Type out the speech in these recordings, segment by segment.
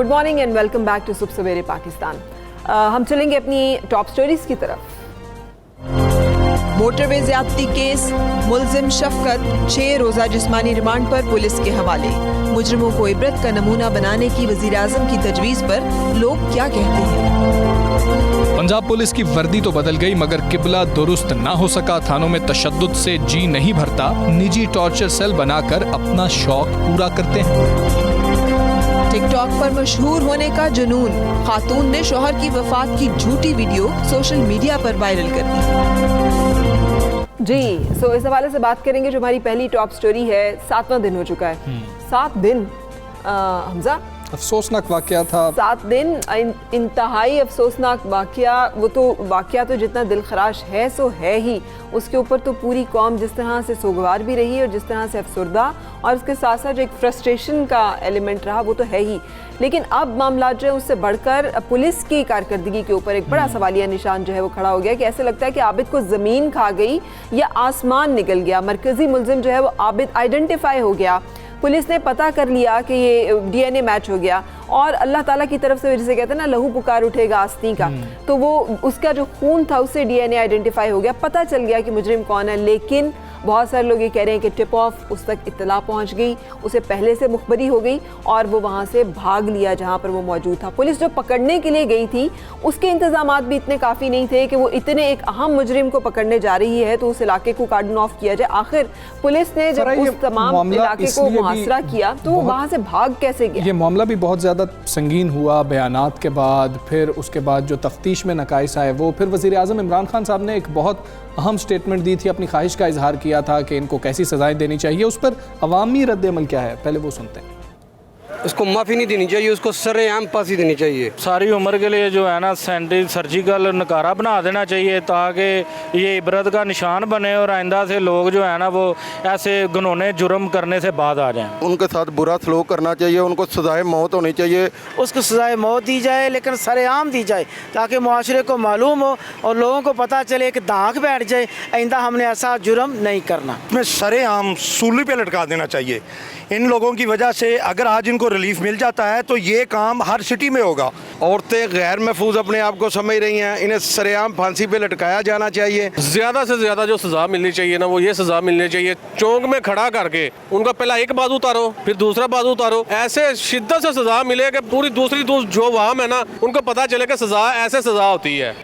Good morning and welcome back to Subah Savere Pakistan. हम चलेंगे अपनी टॉप स्टोरीज की तरफ। मोटरवे ज्यादती केस, मुलजिम शफकत 6 रोजा जिस्मानी रिमांड पर पुलिस के हवाले। मुजरिमों को इबरत का नमूना बनाने की वजीर आजम की तजवीज़ पर लोग क्या कहते हैं। पंजाब पुलिस की वर्दी तो बदल गई मगर किबला दुरुस्त ना हो सका। थानों में तशद्दुद से जी नहीं भरता, निजी टॉर्चर सेल बनाकर अपना शौक पूरा करते हैं। टिकटॉक पर मशहूर होने का जुनून, खातून ने शौहर की वफात की झूठी वीडियो सोशल मीडिया पर वायरल कर दी। जी इस हवाले से बात करेंगे। जो हमारी पहली टॉप स्टोरी है, 7वां दिन हो चुका है। 7 दिन हमजा, अफसोसनाक वाकया था। 7 दिन इंतहाई अफसोसनाक वाकया। वो तो वाकया तो जितना दिलखराश है सो है ही, उसके ऊपर तो पूरी कौम जिस तरह से सोगवार भी रही है और जिस तरह से अफसरदा, और उसके साथ साथ जो एक फ्रस्ट्रेशन का एलिमेंट रहा वो तो है ही। लेकिन अब मामला जो है उससे बढ़कर पुलिस की कारकर्दगी के ऊपर एक बड़ा सवालिया निशान जो है वो खड़ा हो गया कि ऐसे लगता है कि आबिद को ज़मीन खा गई या आसमान निकल गया। मरकज़ी मुलजिम जो है वो आबिद आइडेंटिफाई हो गया। पुलिस ने पता कर लिया कि ये डीएनए मैच हो गया और अल्लाह ताला की तरफ से जिसे कहते हैं ना लहू पुकार उठेगा आस्ती का, तो वो उसका जो खून था उससे डीएनए आइडेंटिफाई हो गया, पता चल गया कि मुजरिम कौन है। लेकिन बहुत सारे लोग ये कह रहे हैं कि टिप ऑफ उस तक इत्तला पहुंच गई, उसे पहले से मुखबरी हो गई और वो वहाँ से भाग लिया जहाँ पर वो मौजूद था। पुलिस जो पकड़ने के लिए गई थी उसके इंतजामात भी इतने काफ़ी नहीं थे कि वो इतने एक अहम मुजरिम को पकड़ने जा रही है तो उस इलाके को कार्डन ऑफ किया जाए। आखिर पुलिस ने जब उस तमाम इलाके को मुहासरा किया तो वो वहाँ से भाग कैसे गया। ये मामला भी बहुत ज़्यादा संगीन हुआ बयानात के बाद, फिर उसके बाद जो तफ्तीश में नकाइस आए वो, फिर वज़ीर आज़म इमरान खान साहब ने एक बहुत अहम स्टेटमेंट दी थी, अपनी ख्वाहिश का इजहार किया था कि इनको कैसी सजाएं देनी चाहिए। उस पर अवामी रद्द-ए-अमल क्या है, पहले वो सुनते हैं। उसको माफ़ी नहीं देनी चाहिए, उसको सरेआम फांसी देनी चाहिए। सारी उम्र के लिए जो है ना सर्जिकल नकारा बना देना चाहिए ताकि ये इबरत का निशान बने और आइंदा से लोग जो है ना वो ऐसे गुनौने जुर्म करने से बाद आ जाएं। उनके साथ बुरा सलूक करना चाहिए, उनको सजाए मौत होनी चाहिए। उसको सजाए मौत दी जाए लेकिन सरेआम दी जाए ताकि मुआशरे को मालूम हो और लोगों को पता चले कि दाग बैठ जाए, आइंदा हमने ऐसा जुर्म नहीं करना। में सरेआम सूली पे लटका देना चाहिए। इन लोगों की वजह से अगर आज इनको रिलीफ मिल जाता है तो ये काम हर सिटी में होगा। औरतें गैर महफूज अपने आप को समझ रही हैं, इन्हें सरेआम फांसी पे लटकाया जाना चाहिए। ज़्यादा से ज़्यादा जो सज़ा मिलनी चाहिए ना वो ये सज़ा मिलनी चाहिए, चौक में खड़ा करके उनका पहला एक बाजू उतारो फिर दूसरा बाजू उतारो, ऐसे शिद्दत से सज़ा मिले कि पूरी दूसरी जो वाम है ना उनको पता चले कि सज़ा ऐसे सज़ा होती है।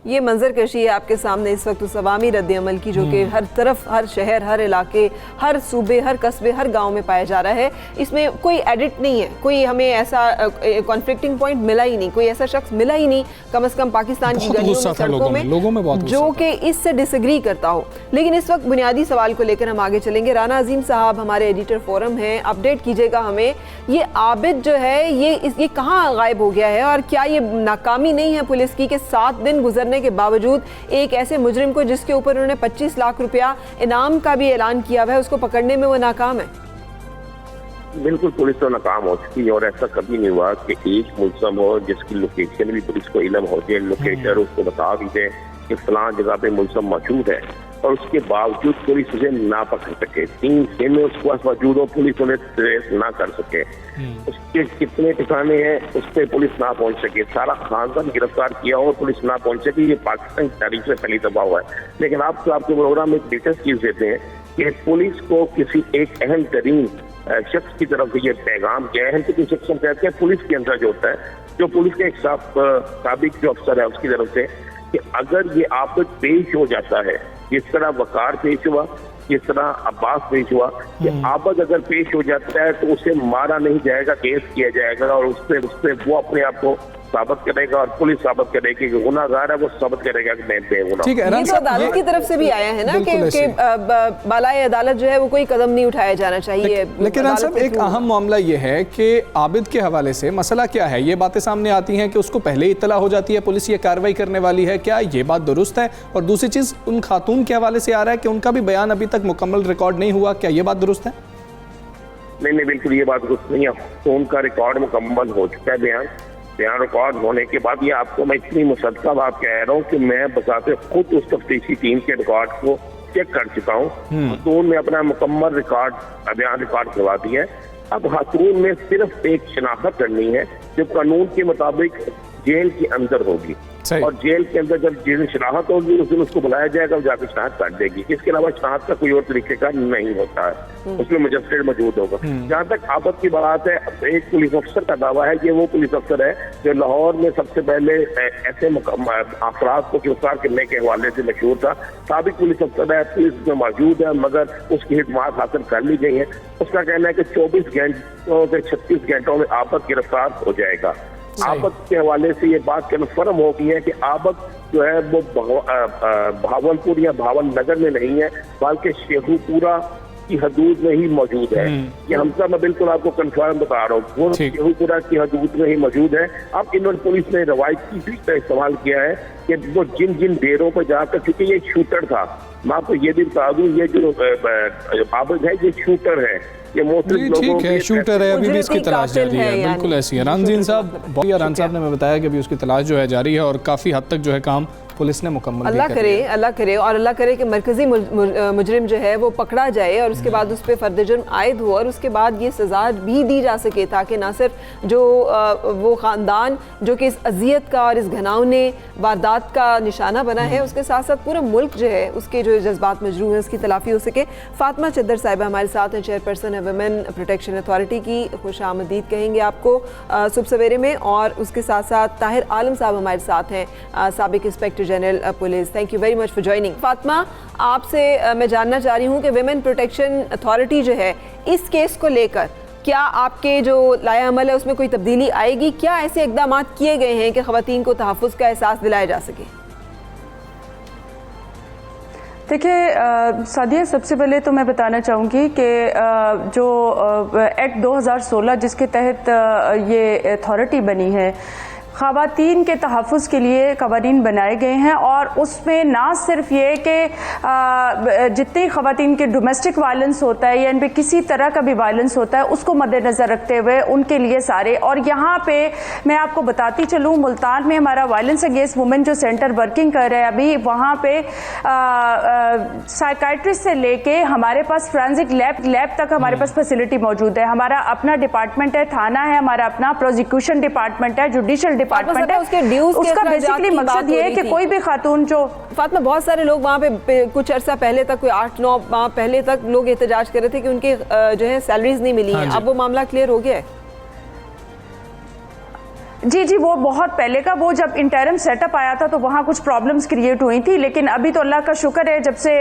ये मंजर कशी है आपके सामने इस वक्त उस अवामी रद्द-ए-अमल की जो कि हर तरफ, हर शहर, हर इलाके, हर सूबे, हर कस्बे, हर गांव में पाया जा रहा है। इसमें कोई एडिट नहीं है, कोई हमें ऐसा कॉन्फ्लिक्टिंग पॉइंट मिला ही नहीं, कोई ऐसा शख्स मिला ही नहीं कम से कम पाकिस्तान की गलियों में, सड़कों में जो कि इससे डिसएग्री करता हो। लेकिन इस वक्त बुनियादी सवाल को लेकर हम आगे चलेंगे। राना अजीम साहब हमारे एडिटर फोरम हैं, अपडेट कीजिएगा हमें, ये आबिद जो है ये कहाँ गायब हो गया है और क्या ये नाकामी नहीं है पुलिस की कि 7 दिन गुजरने के बावजूद एक ऐसे मुजरिम को जिसके ऊपर उन्होंने 25 लाख रुपया इनाम का भी ऐलान किया हुआ है उसको पकड़ने में वो नाकाम है। बिल्कुल पुलिस तो नाकाम हो चुकी है और ऐसा कभी नहीं हुआ कि एक मुलज़म हो जिसकी लोकेशन भी पुलिस को इल्म हो जाए, लोकेटर उसको बता भी दे कि फलां जगह पे मुलज़म मौजूद है और उसके बावजूद पुलिस उसे ना पकड़ सके। 3 दिन में उसके पास मौजूद हो, पुलिस उन्हें ट्रेस ना कर सके। उसके कितने ठिकाने हैं उस पर पुलिस ना पहुंच सके, सारा खानदान गिरफ्तार किया और पुलिस ना पहुंच सके। ये पाकिस्तान की तारीख में पहली दफा हुआ है। लेकिन आप तो आपके प्रोग्राम में एक लेटेस्ट चीज देते हैं कि पुलिस को किसी एक अहम तरीन शख्स की तरफ से ये पैगाम क्या है कि शख्स हम कहते हैं पुलिस के अंदर जो होता है, जो पुलिस के एक साबिक जो अफसर है उसकी तरफ से, कि अगर ये आफत पेश हो जाता है जिस तरह वकार पेश हुआ, जिस तरह अब्बास पेश हुआ, कि आबद अगर पेश हो जाता है तो उसे मारा नहीं जाएगा, केस किया जाएगा और उससे वो अपने आप को साबित करेगा और पुलिस साबित करेगी कि गुनाहगार है, वो साबित करेगा कि मैं बेगुनाह। ठीक है, ये तो अदालत की तरफ से भी आया है ना कि बालाए अदालत जो है वो कोई कदम नहीं उठाया जाना चाहिए। लेकिन साहब एक अहम मामला ये है कि आबिद के हवाले से मसला क्या है, ये बातें सामने आती हैं कि उसको पहले इत्तला हो जाती है, पुलिस ये कार्रवाई करने वाली है, क्या ये बात दुरुस्त है? और दूसरी चीज़ उन खातून के हवाले से आ रहा है कि उनका भी बयान अभी तक मुकम्मल रिकॉर्ड नहीं हुआ, क्या ये बात दुरुस्त है? नहीं, बिल्कुल ये बात दुरुस्त नहीं है। तो उनका रिकॉर्ड मुकम्मल हो चुका है, बयान रिकॉर्ड होने के बाद ये आपको मैं इतनी मुसद्दक़ बात कह रहा हूँ कि मैं बजाते खुद उस तफ्तीशी टीम के रिकॉर्ड को चेक कर चुका हूँ। तो उनने अपना मुकम्मल रिकॉर्ड बयान रिकॉर्ड करवा दिया है। अब खातून में सिर्फ एक शनाख्त करनी है जो कानून के मुताबिक जेल के अंदर होगी, और जेल के अंदर जब जिस दिन शनाख्त होगी उस दिन उसको बुलाया जाएगा और जाकर शनाख्त काट देगी। इसके अलावा शनाख्त का कोई और तरीके का नहीं होता है, उसमें मजिस्ट्रेट मौजूद होगा। जहाँ तक आबद की बात है, एक पुलिस अफसर का दावा है कि वो पुलिस अफसर है जो लाहौर में सबसे पहले ऐसे अफराद को गिरफ्तार करने के हवाले से मशहूर था। साबिक पुलिस अफसर है, पुलिस में मौजूद है, मगर उसकी हिदायत हासिल कर ली गई है। उसका कहना है कि 24 घंटों से 36 घंटों में आबद गिरफ्तार हो जाएगा। आबद के हवाले से ये बात कन्फर्म हो गई है कि आबद जो है वो भावलपुर या भावन नगर में नहीं है, बल्कि शेखुपुरा की हदूद में ही मौजूद है। ये हमसा मैं बिल्कुल आपको कंफर्म बता रहा हूँ, वो शेखुपुरा की हदूद में ही मौजूद है। अब इन्होंने पुलिस ने रवायती ट्रिक का इस्तेमाल किया है कि वो जिन जिन डेरों पर जाकर, क्योंकि ये शूटर था, मैं आपको ये भी बता दूं, ये जो आबद है ये शूटर है, ये ठीक है, शूटर है, अभी भी इसकी तलाश जारी है। बिल्कुल ऐसी है। रानजीन साहब ने हमें बताया कि अभी उसकी तलाश जो है जारी है और काफ़ी हद तक जो है काम पुलिस ने मुकम्मल अल्लाह करे और अल्लाह करे कि मरकज़ी मुजरिम जो है वो पकड़ा जाए और उसके बाद उस पर फ़र्द जुर्म आयद हो और उसके बाद ये सज़ा भी दी जा सके, ताकि ना सिर्फ जो वो ख़ानदान जो कि इस अजियत का और इस घनावने वारदात का निशाना बना है, उसके साथ साथ पूरा मुल्क जो है उसके जो जज्बात मजरूह हैं उसकी तलाफ़ी हो सके। फ़ातिमा चद्दर साहिबा हमारे साथ हैं, चेयरपर्सन है वुमेन प्रोटेक्शन अथॉरिटी की। खुश आमदीद कहेंगे आपको सुबह सवेरे में। और उसके साथ साथ ताहिर आलम साहब हमारे साथ हैं, साबिक inspector general police. Thank you very much for joining. Fatima, आपसे मैं जानना चाह रही हूँ कि विमेन प्रोटेक्शन अथॉरिटी जो है इस केस को लेकर क्या आपके जो लाया अमल है उसमें कोई तब्दीली आएगी? क्या ऐसे इक़दाम किए गए हैं कि ख़वातीन को तहफ़्फ़ुज़ का एहसास दिलाया जा सके? देखिए सादिया, सबसे पहले तो मैं बताना चाहूँगी कि जो एक्ट 2016 जिसके तहत ये अथॉरिटी बनी है, ख़वातीन के तहफ़्फ़ुज़ के लिए क़वानीन बनाए गए हैं और उसमें ना सिर्फ ये कि जितनी ख़वातीन के डोमेस्टिक वायलेंस होता है या इन पर किसी तरह का भी वायलेंस होता है उसको मद्देनज़र रखते हुए उनके लिए सारे। और यहाँ पे मैं आपको बताती चलूँ, मुल्तान में हमारा वायलेंस अगेंस्ट वुमेन जो सेंटर वर्किंग कर रहा है अभी, वहाँ पे साइकाइट्रिस्ट से लेके हमारे पास फोरेंसिक लैब तक हमारे पास फैसिलिटी मौजूद है। हमारा अपना डिपार्टमेंट है, थाना है, हमारा अपना प्रोसिक्यूशन डिपार्टमेंट है, जुडिशल डिपार्टमेंट है। उसका बेसिकली मकसद ये है कि कोई भी खातून जो फातिमा, बहुत सारे लोग वहाँ पे कुछ अर्सा पहले तक, कोई 8-9 माह पहले तक लोग एहतजाज कर रहे थे कि उनके जो है सैलरीज नहीं मिली हैं। अब वो मामला क्लियर हो गया है? जी, वो बहुत पहले का, वो जब इंटरम सेटअप आया था तो वहाँ कुछ प्रॉब्लम्स क्रिएट हुई थी, लेकिन अभी तो अल्लाह का शुक्र है जब से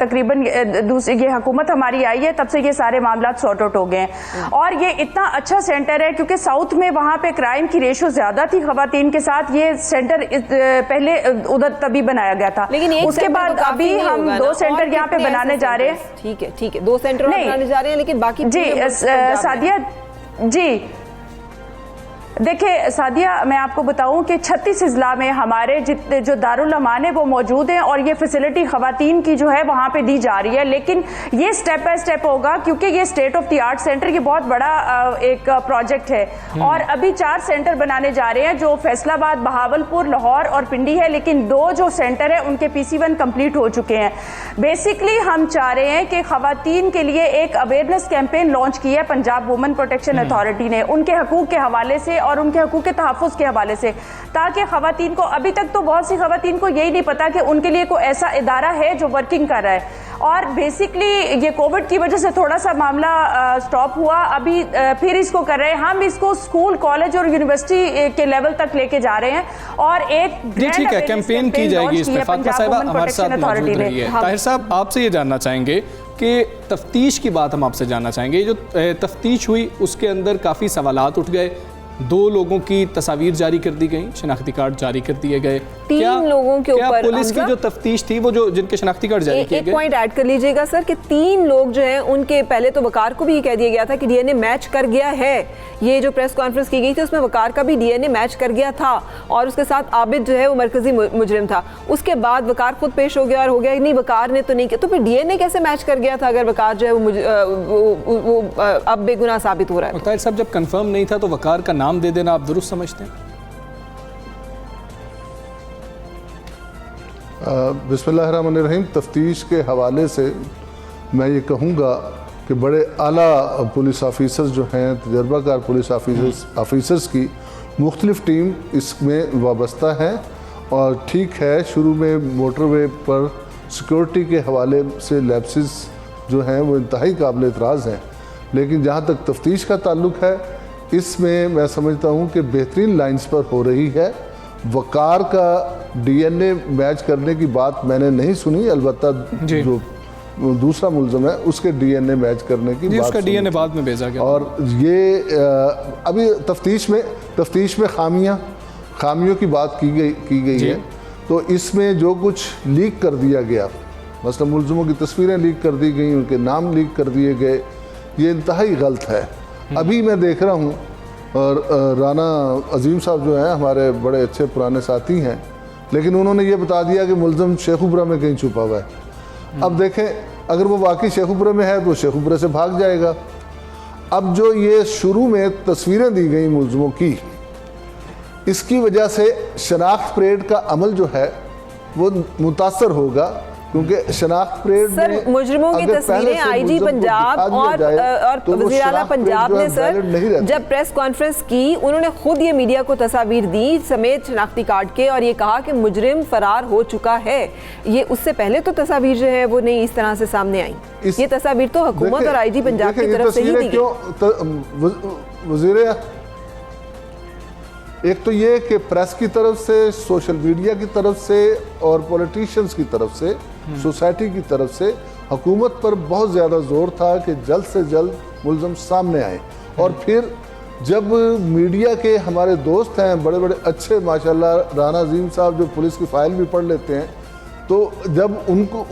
तकरीबन दूसरी ये हुकूमत हमारी आई है तब से ये सारे मामला सॉर्ट आउट हो गए हैं। और ये इतना अच्छा सेंटर है क्योंकि साउथ में वहाँ पे क्राइम की रेशो ज़्यादा थी ख़वातीन के साथ। ये सेंटर पहले उधर तभी बनाया गया था, लेकिन उसके बाद अभी हम 2 सेंटर यहाँ पे बनाने जा रहे हैं। ठीक है 2 सेंटर बनाने जा रहे हैं, लेकिन बाकी जी सादिया जी देखिए सादिया, मैं आपको बताऊं कि 36 अजला में हमारे जितने जो दारुल अमान है वो मौजूद हैं और ये फैसिलिटी ख़वातीन की जो है वहाँ पे दी जा रही है। लेकिन ये स्टेप बाय स्टेप होगा क्योंकि ये state of the art centre ये बहुत बड़ा एक प्रोजेक्ट है और अभी 4 सेंटर बनाने जा रहे हैं जो फैसलाबाद, बहावलपुर, लाहौर और पिंडी है, लेकिन 2 जो सेंटर है उनके PC1 कंप्लीट हो चुके हैं। बेसिकली हम चाह रहे हैं कि ख़वातीन के लिए एक अवेयरनेस कैंपेन लॉन्च किया है पंजाब वुमेन प्रोटेक्शन अथॉरिटी ने, उनके हकूक़ के हवाले से और उनके हकूक़ के तहफ़्फ़ुज़ के हवाले से, ताकि ख़वातीन को, अभी तक तो बहुत सी ख़वातीन को यही नहीं पता कि उनके लिए कोई ऐसा इदारा है जो वर्किंग कर रहा है। और बेसिकली ये कोविड की वजह से थोड़ा सा मामला स्टॉप हुआ, अभी फिर इसको कर रहे हैं। हम इसको स्कूल, कॉलेज और यूनिवर्सिटी के लेवल तक लेके जा रहे हैं और एक ठीक है कैंपेन की जाएगी इस पर। फातिमा साहिबा हमारे साथ मौजूद रही है। ताहिर साहब, आपसे ये जानना चाहेंगे कि तफ्तीश की बात हम आपसे जानना चाहेंगे। जो तफ्तीश हुई उसके अंदर काफ़ी सवालात उठ गए, 2 लोगों की तस्वीर जारी कर दी गई, शनाख्ती कार्ड जारी कर दिए गए। 3 लोगों के ऊपर पुलिस की जो तफ्तीश थी वो जो जिनके शनाख्ती कार्ड जारी किए गए, एक पॉइंट ऐड कर लीजिएगा सर कि 3 लोग जो हैं उनके, पहले तो वकार को भी कह दिया गया था कि DNA मैच कर गया है। ये जो प्रेस कॉन्फ्रेंस की गई थी उसमें वकार का भी DNA मैच कर गया था और उसके साथ आबिद जो है वो मरकजी मुजरिम था। उसके बाद वकार खुद पेश हो गया और हो गया नहीं वकार ने तो नहीं किया, तो फिर DNA कैसे मैच कर गया था अगर वकार जो है वो अब बेगुनाह साबित हो रहा है? ताहिर साहब, जब कंफर्म नहीं था तो वकार का नाम दे देना आप दुरुस्त समझते हैं? बिस्मिल्लाहिर्रहमानिर्रहीम। तफ्तीश के हवाले से मैं ये कहूँगा कि बड़े आला पुलिस ऑफिसर्स जो हैं, तजर्बाकार पुलिस ऑफिसर्स की मुख्तलिफ टीम इसमें वाबस्ता है। और ठीक है, शुरू में मोटरवे पर सिक्योरिटी के हवाले से लैप्सेस जो हैं वो इंतहाई काबिल एतराज़ हैं, लेकिन जहाँ तक तफ्तीश का ताल्लुक है इसमें मैं समझता हूँ कि बेहतरीन लाइंस पर हो रही है। वकार का DNA मैच करने की बात मैंने नहीं सुनी, अलबत्ता जो दूसरा मुल्ज़म है उसके DNA मैच करने की बात उसका DNA बाद में भेजा गया। और ये अभी तफ्तीश में खामियों की बात की गई है। तो इसमें जो कुछ लीक कर दिया गया, मसलन मुल्ज़मों की तस्वीरें लीक कर दी गई, उनके नाम लीक कर दिए गए, ये इंतहाई गलत है। अभी मैं देख रहा हूँ और राना अजीम साहब जो हैं हमारे बड़े अच्छे पुराने साथी हैं, लेकिन उन्होंने ये बता दिया कि मुल्ज़म शेखुपुरा में कहीं छुपा हुआ है। अब देखें, अगर वो वाकई शेखुपुरा में है तो शेखुपुरा से भाग जाएगा। अब जो ये शुरू में तस्वीरें दी गई मुल्ज़मों की, इसकी वजह से शनाख्त परेड का अमल जो है वो मुतासर होगा, क्योंकि शनाख्त परेड सर मुजरिमों की तस्वीरें IG पंजाब और वज़ीर आला पंजाब ने सर जब प्रेस कॉन्फ्रेंस की, उन्होंने खुद ये मीडिया को तस्वीर दी समेत शनाख्ती कार्ड के, और ये कहा कि मुजरिम फरार हो चुका है। ये उससे पहले तो तस्वीर जो है वो नहीं इस तरह से सामने आई। ये तस्वीर तो हुकूमत और IG पंजाब की तरफ से ही दी गई। एक तो ये कि प्रेस की तरफ से, सोशल मीडिया की तरफ से और पॉलिटिशियंस की तरफ से, सोसाइटी की तरफ से हुकूमत पर बहुत ज़्यादा ज़ोर था कि जल्द से जल्द मुल्ज़म सामने आए। और फिर जब मीडिया के हमारे दोस्त हैं बड़े बड़े अच्छे माशाल्लाह, राना अजीम साहब जो पुलिस की फ़ाइल भी पढ़ लेते हैं, तो जब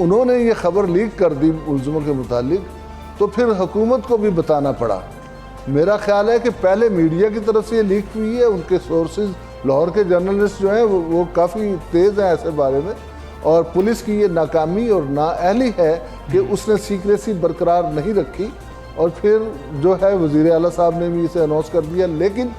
उन्होंने ये खबर लीक कर दी मुल्ज़मों के मुतालिक, तो फिर हुकूमत को भी बताना पड़ा। मेरा ख्याल है कि पहले मीडिया की तरफ से ये लीक हुई है, उनके सोर्सेज लाहौर के जर्नलिस्ट जो हैं वो काफ़ी तेज़ हैं ऐसे बारे में, और पुलिस की ये नाकामी और नाअहली है कि उसने सीक्रेसी बरकरार नहीं रखी, और फिर जो है वज़ीर आला साहब ने भी इसे अनाउंस कर दिया। लेकिन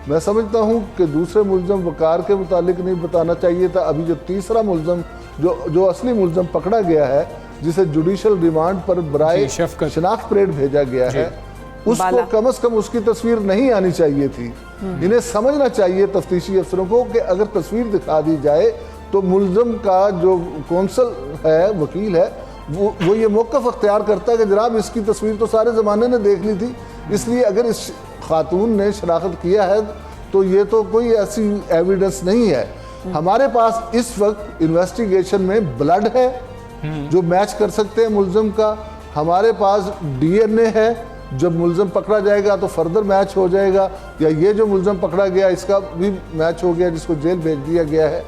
मैं समझता हूँ कि दूसरे मुल्ज़म वकार के मुतालिक नहीं बताना चाहिए था। अभी जो तीसरा मुल्ज़म जो असली मुल्ज़म पकड़ा गया है, जिसे जुडिशल रिमांड पर बराए शनाख्त परेड भेजा गया है, उसको कम से कम उसकी तस्वीर नहीं आनी चाहिए थी। इन्हें समझना चाहिए तफ्तीशी अफसरों को कि अगर तस्वीर दिखा दी जाए तो मुल्ज़म का जो कौंसल है, वकील है, वो ये मौक़िफ़ अख्तियार करता है कि जनाब इसकी तस्वीर तो सारे ज़माने ने देख ली थी, इसलिए अगर इस खातून ने शनाख्त किया है तो ये तो कोई ऐसी एविडेंस नहीं है। हमारे पास इस वक्त इन्वेस्टिगेशन में ब्लड है जो मैच कर सकते हैं मुल्ज़म का, हमारे पास DNA है, जब मुल्ज़म पकड़ा जाएगा तो फर्दर मैच हो जाएगा, या ये जो मुल्ज़म पकड़ा गया इसका भी मैच हो गया जिसको जेल भेज दिया गया है।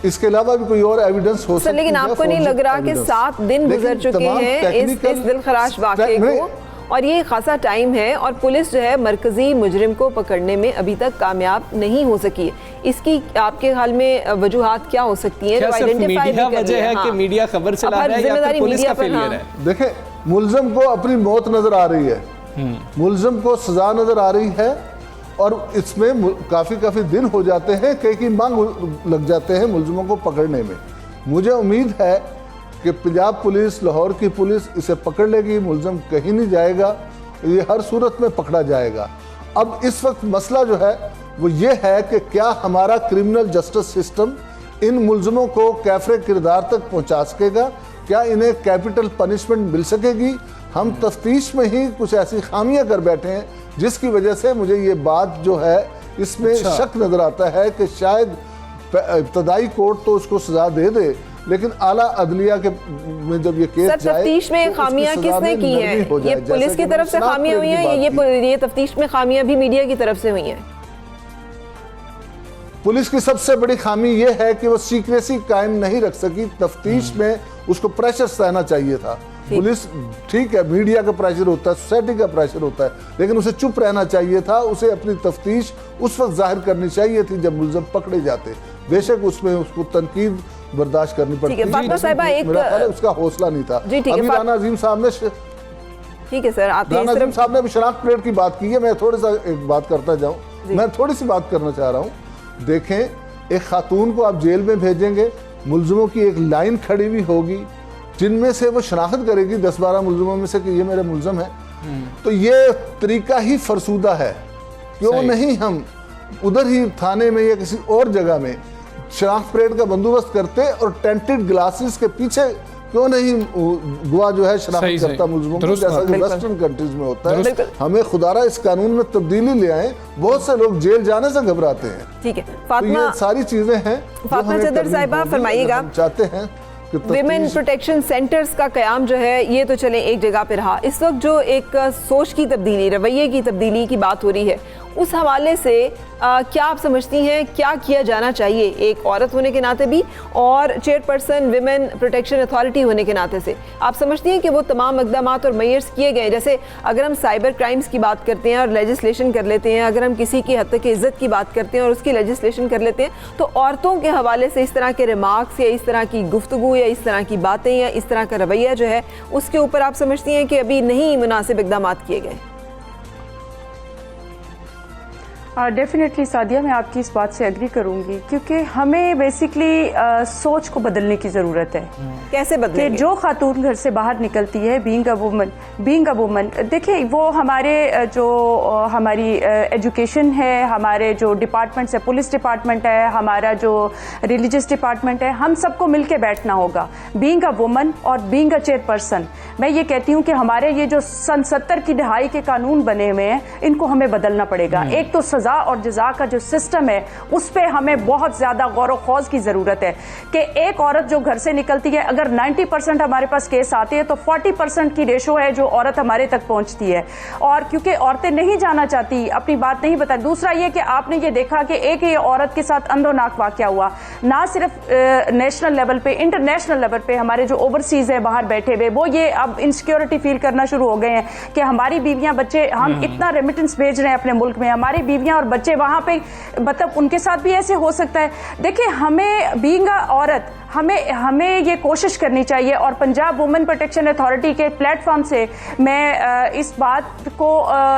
इसके अलावा भी कोई और एविडेंस हो सकता है। लेकिन आपको नहीं लग रहा कि 7 दिन गुजर चुके हैं इस दिलखराश वाक़े को, और ये खासा टाइम है, और पुलिस जो है मरकजी मुजरिम को पकड़ने में अभी तक कामयाब नहीं हो सकी है। इसकी आपके हाल में वजूहात क्या हो सकती हैं? मीडिया वजह है कि मीडिया खबर चला रहा है या फिर पुलिस का फेलियर है? देखें, मुल्ज़म को अपनी मौत नज़र आ रही है, मुल्ज़म को सज़ा नज़र आ रही है, और इसमें काफ़ी दिन हो जाते हैं, कई मांग लग जाते हैं मुल्ज़मों को पकड़ने में। मुझे उम्मीद है कि पंजाब पुलिस, लाहौर की पुलिस इसे पकड़ लेगी, मुल्ज़म कहीं नहीं जाएगा, ये हर सूरत में पकड़ा जाएगा। अब इस वक्त मसला जो है वो ये है कि क्या हमारा क्रिमिनल जस्टिस सिस्टम इन मुल्ज़मों को कैफरे किरदार तक पहुँचा सकेगा, क्या इन्हें कैपिटल पनिशमेंट मिल सकेगी? हम तफ्तीश में ही कुछ ऐसी खामियां कर बैठे हैं जिसकी वजह से मुझे ये बात जो है इसमें शक नज़र आता है कि शायद इब्तदाई कोर्ट तो उसको सज़ा दे दे, लेकिन आला अदलिया के में जब ये केस जाए, तफ्तीश में तो खामियां किसने की हैं? ये पुलिस की तरफ से खामियां हुई हैं, ये तफ्तीश में खामियां भी मीडिया की तरफ से हुई हैं। पुलिस की सबसे बड़ी खामी यह है कि वो सीक्रेसी कायम नहीं रख सकी तफ्तीश में, उसको प्रेशर सहना चाहिए था। पुलिस ठीक है, मीडिया का प्रेशर होता है, सोसाइटी का प्रेशर होता है, लेकिन उसे चुप रहना चाहिए था, उसे अपनी तफ्तीश उस वक्त जाहिर करनी चाहिए थी जब मुल्ज़म पकड़े जाते। बेशक उसमें उसको तनकीद बर्दाश्त करनी पड़ती है, उसका हौसला नहीं था। अभी राना अजीम साहब ने ठीक है सर, राना अजीम साहब ने अभी शनाख्त परेड की बात की है, मैं थोड़ा सा एक बात करता जाऊँ, मैं थोड़ी सी बात करना चाह रहा हूँ। देखें, एक खातून को आप जेल में भेजेंगे, मुल्ज़मों की एक लाइन खड़ी हुई होगी जिनमें से वो शनाख्त करेगी 10-12 मुल्ज़मों में से कि ये मेरे मुल्ज़म हैं, तो ये तरीका ही फरसूदा है। क्यों नहीं हम उधर ही थाने में या किसी और जगह में शनाख्त परेड का बंदोबस्त करते और टेंटेड ग्लासेस के पीछे क्यों नहीं गवाह जो है शनाख्त करता मुल्जिमों को, जैसा कि वेस्टर्न कंट्रीज में होता है। हमें खुदारा इस कानून में तब्दीली ले आए। बहुत से लोग जेल जाने से घबराते हैं। ठीक है तो ये सारी चीजें हैं फातिमा चदर साहिबा, फरमाइएगा। चाहते हैं विमेन प्रोटेक्शन सेंटर्स का कयाम जो है ये तो चले एक जगह पे रहा, इस वक्त जो एक सोच की तब्दीली, रवैये की तब्दीली की बात हो रही है, उस हवाले से क्या आप समझती हैं क्या किया जाना चाहिए, एक औरत होने के नाते भी और चेयरपर्सन विमेन प्रोटेक्शन अथॉरिटी होने के नाते से? आप समझती हैं कि वो तमाम इक़दामात और मेयर्स किए गए? जैसे अगर हम साइबर क्राइम्स की बात करते हैं और लेजिस्लेशन कर लेते हैं, अगर हम किसी की हद तक इज़्ज़त की बात करते हैं और उसकी लेजिस्लेशन कर लेते हैं, तो औरतों के हवाले से इस तरह के रिमार्क्स या इस तरह की गुफ्तगू या इस तरह की बातें या इस तरह का रवैया जो है उसके ऊपर आप समझती हैं कि अभी नहीं मुनासिब इक़दामात किए गए? डेफिनेटली सादिया, मैं आपकी इस बात से एग्री करूंगी, क्योंकि हमें बेसिकली सोच को बदलने की ज़रूरत है। कैसे बदलेंगे? कि जो खातून घर से बाहर निकलती है बीइंग अ वुमन, देखिए वो हमारे जो हमारी एजुकेशन है, हमारे जो डिपार्टमेंट्स है, पुलिस डिपार्टमेंट है, हमारा जो रिलीजियस डिपार्टमेंट है, हम सबको मिल के बैठना होगा। बीइंग अ वुमन और बीइंग अ चेयरपर्सन, मैं ये कहती हूँ कि हमारे ये जो सन 70 की दहाई के कानून बने हुए हैं, इनको हमें बदलना पड़ेगा। एक तो सजा और जजा का जो सिस्टम है उस पे हमें बहुत ज्यादा गौर व खौज की जरूरत है कि एक औरत जो घर से निकलती है, अगर 90% हमारे पास केस आते हैं तो 40% की रेशो है जो औरत हमारे तक पहुंचती है, और क्योंकि औरतें नहीं जाना चाहती, अपनी बात नहीं बता। दूसरा ये कि आपने ये देखा कि एक ही औरत के साथ अंधोनाक वाकया हुआ, ना सिर्फ नेशनल लेवल पे, इंटरनेशनल लेवल पे हमारे जो ओवरसीज है बाहर बैठे हुए, वो ये अब इनसिक्योरिटी फील करना शुरू हो गए हैं कि हमारी बीवियां बच्चे, हम इतना रेमिटेंस भेज रहे हैं अपने मुल्क में, हमारी बीवियां और बच्चे वहां पे, मतलब उनके साथ भी ऐसे हो सकता है। देखिए हमें बीइंग अ औरत हमें ये कोशिश करनी चाहिए, और पंजाब वुमेन प्रोटेक्शन अथॉरिटी के प्लेटफॉर्म से मैं इस बात को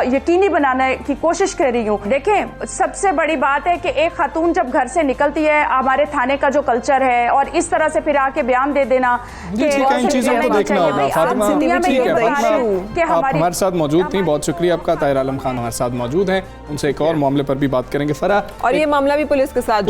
यकीनी बनाने की कोशिश कर रही हूँ। देखें सबसे बड़ी बात है कि एक खातून जब घर से निकलती है, हमारे थाने का जो कल्चर है, और इस तरह से फिर आके बयान दे देना कि इन चीजों को देखना होगा। फातिमा ठीक है, फातिमा आप हमारे साथ मौजूद थी, बहुत शुक्रिया आपका। ताहिर आलम खान हमारे साथ मौजूद हैं, उनसे एक और मामले पर भी बात करेंगे। फरा, और ये मामला भी पुलिस के साथ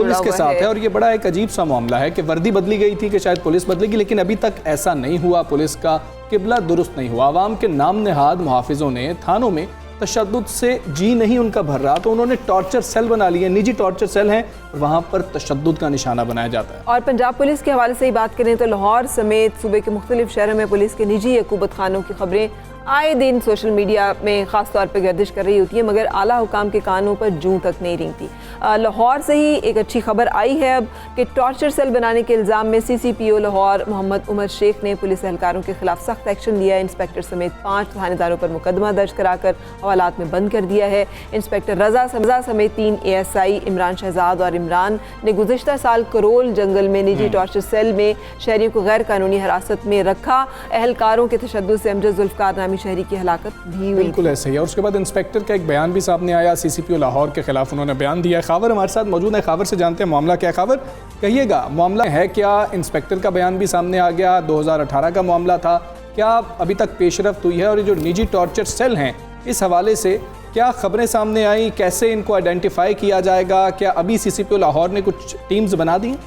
है, और ये बड़ा एक अजीब सा मामला है कि वर्दी बदली गई थी कि शायद पुलिस बदलेगी, लेकिन अभी तक ऐसा नहीं हुआ, पुलिस का किबला दुरुस्त नहीं हुआ। आवाम के नाम नेहाद मुहाफिजों ने थानों में तशद्दुद से जी नहीं उनका भर रहा, तो उन्होंने टॉर्चर सेल बना लिए, निजी टॉर्चर सेल हैं, और वहां पर तशद्दुद का निशाना बनाया जाता है। और पंजाब पुलिस के हवाले से ही बात करें तो लाहौर समेत सूबे के मुख्तलिफ शहरों में पुलिस के निजी हुकूमत खानों की खबरें आए दिन सोशल मीडिया में ख़ास तौर पर गर्दिश कर रही होती है, मगर आला हुकाम के कानों पर जूं तक नहीं रेंगती। लाहौर से ही एक अच्छी खबर आई है अब कि टॉर्चर सेल बनाने के इल्ज़ाम में CCPO लाहौर मोहम्मद उमर शेख ने पुलिस एहलकारों के खिलाफ सख्त एक्शन लिया। इंस्पेक्टर समेत 5 थानेदारों पर मुकदमा दर्ज कराकर हवालात में बंद कर दिया है। इंस्पेक्टर रजा समेत 3 ASI इमरान शहजाद और इमरान ने गुज़िश्ता साल करोल जंगल में निजी टॉर्चर सेल में शहरियों को गैर कानूनी हिरासत में रखा। एहलकारों के तशद्दुद से अमजद जुल्फ़कार नामी शहरी की हलाकत भी बिल्कुल ऐसे ही है। और उसके बाद इंस्पेक्टर का एक बयान भी सामने आया, CCPO लाहौर के खिलाफ उन्होंने बयान दिया। खावर हमारे साथ मौजूद है, खावर से जानते हैं मामला क्या है। खावर कहिएगा, मामला है क्या? इंस्पेक्टर का बयान भी सामने आ गया, 2018 का मामला था, क्या अभी तक पेशरफ्त हुई है? और ये जो निजी टॉर्चर सेल हैं, इस हवाले से क्या खबरें सामने आई, कैसे इनको आइडेंटिफाई किया जाएगा? क्या अभी CCPO लाहौर ने कुछ टीम्स बना दी?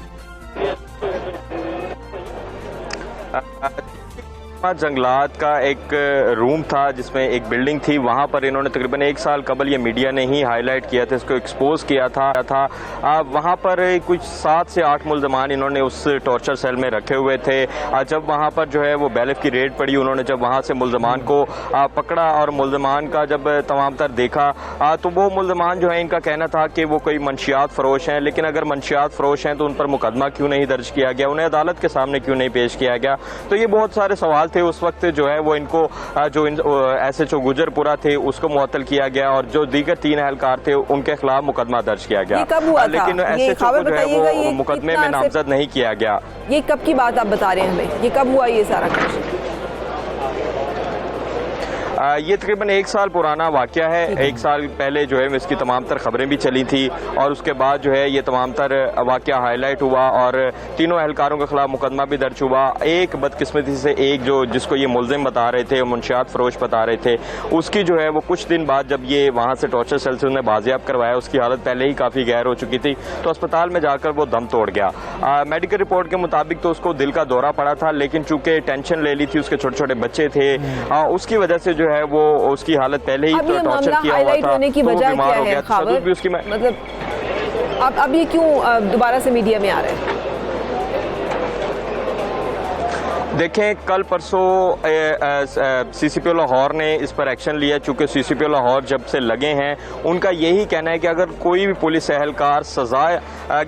जंगलात का एक रूम था जिसमें एक बिल्डिंग थी, वहाँ पर इन्होंने तकरीबन 1 साल कबल, ये मीडिया ने ही हाईलाइट किया था, इसको एक्सपोज किया था। वहाँ पर कुछ 7 से 8 मुल्ज़मान इन्होंने उस टॉर्चर सेल में रखे हुए थे। जब वहाँ पर जो है वो बैलेफ की रेड पड़ी, उन्होंने जब वहाँ से मुल्ज़मान को पकड़ा और मुल्ज़मान का जब तमाम तर देखा तो वो मुल्ज़मान जो है, इनका कहना था कि वो कोई मंशियात फ़रोश हैं, लेकिन अगर मंशियात फ़रोश हैं तो उन पर मुकदमा क्यों नहीं दर्ज किया गया, उन्हें अदालत के सामने क्यों नहीं पेश किया गया? तो ये बहुत सारे सवाल थे। उस वक्त जो है वो इनको जो SHO गुजरपुरा थे उसको मुअत्तल किया गया, और जो दीगर 3 एहलकार थे उनके खिलाफ मुकदमा दर्ज किया गया, लेकिन SHO को जो है वो मुकदमे में नामजद नहीं किया गया। ये कब की बात आप बता रहे हैं हमें? ये कब हुआ ये सारा कुछ? ये तकरीबन 1 साल पुराना वाक़या है। 1 साल पहले जो है इसकी तमाम तर खबरें भी चली थी और उसके बाद जो है ये तमाम तर वाक़या हाईलाइट हुआ और तीनों एहलकारों के खिलाफ मुकदमा भी दर्ज हुआ। एक बदकिस्मती से एक जो जिसको ये मुलजिम बता रहे थे, मुंशियात फरोश बता रहे थे, उसकी जो है वो कुछ दिन बाद जब ये वहाँ से टॉर्चर सेल से उन्हें बाजियाब करवाया, उसकी हालत पहले ही काफ़ी गैर हो चुकी थी, तो अस्पताल में जाकर वो दम तोड़ गया। मेडिकल रिपोर्ट के मुताबिक तो उसको दिल का दौरा पड़ा था, लेकिन चूंकि टेंशन ले ली थी, उसके छोटे छोटे बच्चे थे, उसकी वजह से जो है वो उसकी हालत पहले ही तो टॉर्चर किया हुआ था, तो वो बीमार हो गया। तशद्दुद भी उसकी मतलब अब ये क्यों दोबारा से मीडिया में आ रहे हैं? देखें, कल परसों सीसीपीओ लाहौर ने इस पर एक्शन लिया, चूँकि सीसीपीओ लाहौर जब से लगे हैं उनका यही कहना है कि अगर कोई भी पुलिस एहलकार सजा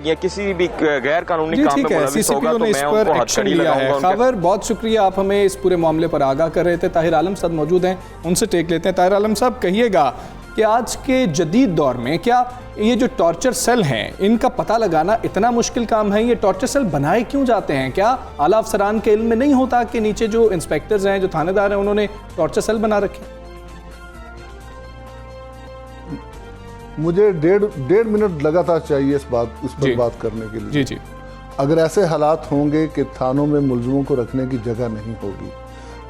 या किसी भी गैर कानूनी काम में मुलविस होगा तो मैं उनको हथकड़ी लगाऊंगा। खबर, बहुत शुक्रिया, आप हमें इस पूरे मामले पर आगाह कर रहे थे। ताहिर आलम साहब मौजूद हैं, उनसे टेक लेते हैं। ताहिर आलम साहब, कहिएगा कि आज के जदीद दौर में क्या ये जो टॉर्चर सेल हैं इनका पता लगाना इतना मुश्किल काम है? ये टॉर्चर सेल बनाए क्यों जाते हैं? क्या आला अफसरान के इल्म में नहीं होता कि नीचे जो इंस्पेक्टर्स हैं, जो थानेदार हैं, उन्होंने टॉर्चर सेल बना रखे? मुझे डेढ़ मिनट लगातार चाहिए इस पर बात करने के लिए। जी। अगर ऐसे हालात होंगे कि थानों में मुलजिमों को रखने की जगह नहीं होगी,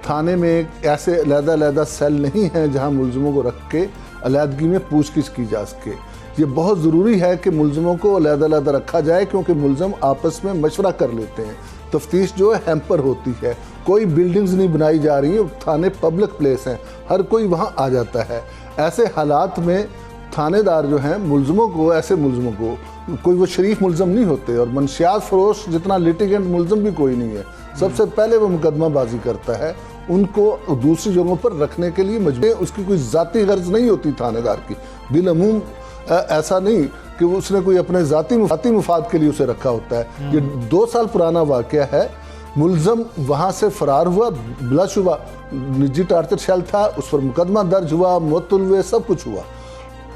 थाने में ऐसे अलग-अलग सेल नहीं हैं जहां मुलजिमों को रख के अलहदगी में पूछगिछ की जा सके। ये बहुत ज़रूरी है कि मुलजिमों को अलग-अलग रखा जाए, क्योंकि मुलजिम आपस में मशवरा कर लेते हैं। तफ्तीश जो है हैम्पर होती है, कोई बिल्डिंग्स नहीं बनाई जा रही हैं, थाने पब्लिक प्लेस हैं, हर कोई वहाँ आ जाता है। ऐसे हालात में थानेदार जो हैं मुलजिमों को, ऐसे मुलजिमों को, कोई वो शरीफ मुलजिम नहीं होते, और मंशियात फरोश जितना लिटिगेंट मुलजिम भी कोई नहीं है। सबसे पहले वो मुकदमाबाजी करता है, उनको दूसरी जगहों पर रखने के लिए मजबूर। उसकी कोई ज़ाती गर्ज नहीं होती थानेदार की, बिलअमूम ऐसा नहीं कि उसने कोई अपने ज़ाती मुफाद के लिए उसे रखा होता है। ये 2 साल पुराना वाक़या है। मुलज़म वहाँ से फ़रार हुआ, बिलाशुबा निजी टार्चर सेल था, उस पर मुकदमा दर्ज हुआ, मुअत्तल हुए, सब कुछ हुआ।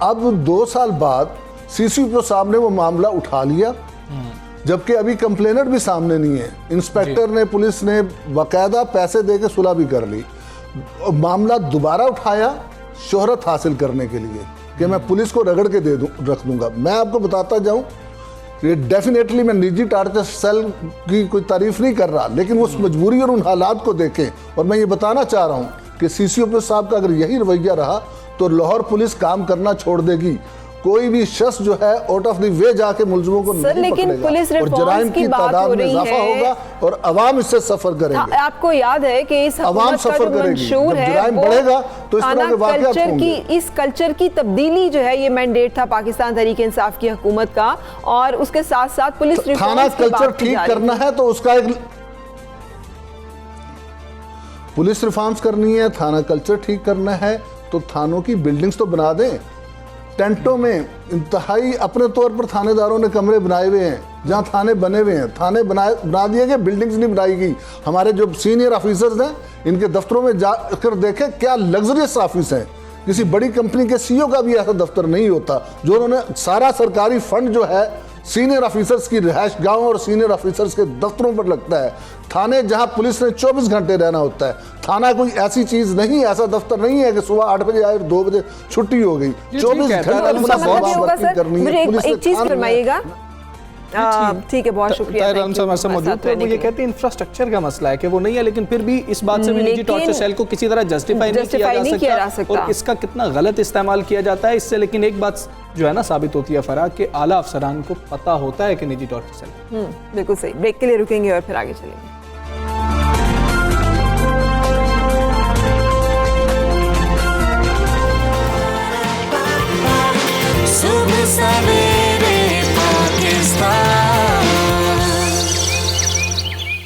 अब 2 साल बाद सीसीपीओ साहब ने वो मामला उठा लिया, जबकि अभी कंप्लेनेंट भी सामने नहीं है। इंस्पेक्टर ने, पुलिस ने बाकायदा पैसे दे के सुलह भी कर ली। मामला दोबारा उठाया शोहरत हासिल करने के लिए कि मैं पुलिस को रगड़ के रख दूंगा। मैं आपको बताता जाऊं, ये डेफिनेटली मैं निजी टार्चर सेल की कोई तारीफ नहीं कर रहा, लेकिन उस मजबूरी और उन हालात को देखें। और मैं ये बताना चाह रहा हूँ कि सीसीओ साहब का अगर यही रवैया रहा तो लाहौर पुलिस काम करना छोड़ देगी। कोई भी शख्स जो है आउट ऑफ द वे जाके मुलजिमों को नहीं पकड़ेगा और जराइम की तादाद में इजाफा होगा और अवाम इससे सफर करेंगे। आपको याद है कि इस अवाम सफर करेगी, जब जराइम बढ़ेगा तो इस तरह के वाक़यात होंगे। इस कल्चर की तब्दीली जो है, ये मैंडेट था पाकिस्तान तहरीक इंसाफ की हुकूमत का, और उसके साथ साथ पुलिस थाना कल्चर ठीक करना है तो उसका एक पुलिस रिफॉर्म्स करनी है, थाना कल्चर ठीक करना है तो थानों की बिल्डिंग्स तो बना दें। टेंटों में इंतहाई अपने तौर पर थानेदारों ने कमरे बनाए हुए हैं, जहां थाने बने हुए हैं, थाने बना दिए गए, बिल्डिंग्स नहीं बनाई गई। हमारे जो सीनियर ऑफिसर्स हैं, इनके दफ्तरों में जाकर देखें क्या लग्जरियस ऑफिस हैं। किसी बड़ी कंपनी के सीईओ का भी ऐसा दफ्तर नहीं होता, जो उन्होंने सारा सरकारी फंड जो है सीनियर ऑफिसर्स की रिहाइश गाहों और सीनियर ऑफिसर्स के दफ्तरों पर लगता है। थाने जहां पुलिस ने 24 घंटे रहना होता है, थाना कोई ऐसी चीज नहीं, ऐसा दफ्तर नहीं है कि सुबह 8 बजे आए और 2 बजे छुट्टी हो गई। 24 घंटे करनी है। एक चीज फरमाइएगा। ठीक है, बहुत शुक्रिया। मौजूद थे, वो ये कहते हैं इंफ्रास्ट्रक्चर का मसला है कि वो नहीं है, लेकिन फिर भी इस बात से भी निजी टॉर्चर सेल को किसी तरह जस्टिफाई नहीं किया जा सकता और इसका कितना गलत इस्तेमाल किया जाता है इससे। लेकिन एक बात जो है ना साबित होती है फराग, कि आला अफसरान को पता होता है कि निजी टॉर्चर सेल। बिल्कुल सही। ब्रेक के लिए रुकेंगे और फिर आगे चलेंगे।